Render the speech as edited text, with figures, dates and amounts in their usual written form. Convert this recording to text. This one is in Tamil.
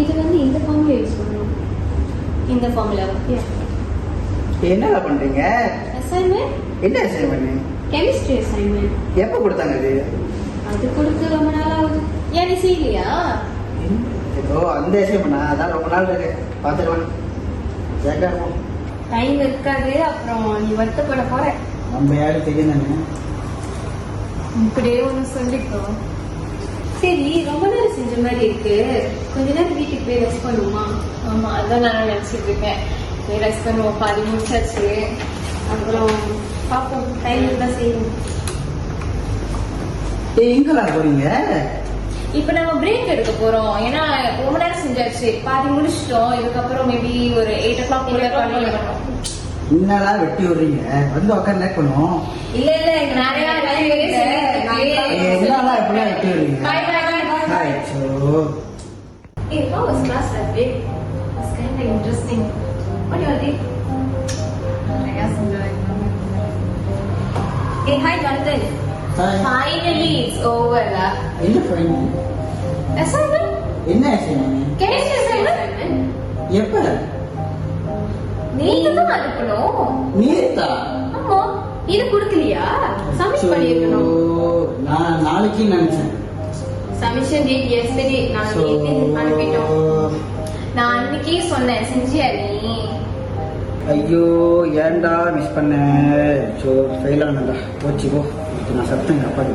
இது வந்து இந்த ஃபார்முலா யூஸ் பண்ணணும். இந்த ஃபார்முலா என்னடா பண்றீங்க? அசைன்மெண்ட். என்ன அசைன்மெண்ட்? Chemistry assignment. எப்போ கொடுத்தாங்க இது? அது கொடுத்து ரொம்ப நாள் ஆகுது. ஏன் நீ செய்யலையா? ஓ அந்த அசைன்மெண்டா? அதான் ரொம்ப நாள் இருக்கு, பார்த்துக்கலாம். கேட்காம டைம் இருக்காது, அப்புறம் நீ வருத்தப்பட போற. நம்ம யாரும் தெரியும் தானே. இப்படியே ஒன்று சொல்லிக்கோ. சரி, ரொம்ப நேரம் செஞ்ச மாதிரி இருக்கு, கொஞ்ச நேரம் வீட்டுக்கு போய் ரெஸ்ட் பண்ணுவோமா? ஆமா, அதான் நான் நினைச்சிட்டு இருக்கேன். போய் ரெஸ்ட் பண்ணுவோம். பாதி முடிச்சாச்சு, அப்புறம் பார்ப்போம். டைம் தான் செய்யணும். எங்கெல்லாம் போறீங்க? இப்ப நம்ம பிரேக் எடுக்க போறோம். ஏன்னா ரொம்ப நேரம் செஞ்சாச்சு, பாதி முடிச்சிட்டோம். இதுக்கப்புறம் மேபி ஒரு 8 o'clock போல பண்ணணும். என்னடா வெட்டி விடுறீங்க? வந்து உட்காந்து லேட் பண்ணுவோம். இல்ல இல்ல, நிறைய என்னடா எப்படியா வெட்டி விடுறீங்க? Hi. So, hey, how was class that day? It was kind of interesting. What do you think? I guess enjoying. Hey, hi Jonathan. hi. Finally, it's over lah. என்ன ஃபைனல்? Assignment? என்ன அசைன்மெண்ட்? Chemistry assignment? எப்ப? நீங்க தான் அனுப்பணும். நீதா? ஆமா, இது கொடுக்கலையா? சப்மிட் பண்ணிருக்கணும். நான் நாளைக்கு நினைச்சேன். Submission date yesterday. நான் நேத்து அனுப்பிட்டோம். நான் அன்னைக்கே சொன்னேன், செஞ்சியா நீ? ஐயோ ஏன்டா மிஸ் பண்ண. ஸோ ஃபெயில் ஆனடா, போச்சு போ. நான் சத்தம் அப்பாடி.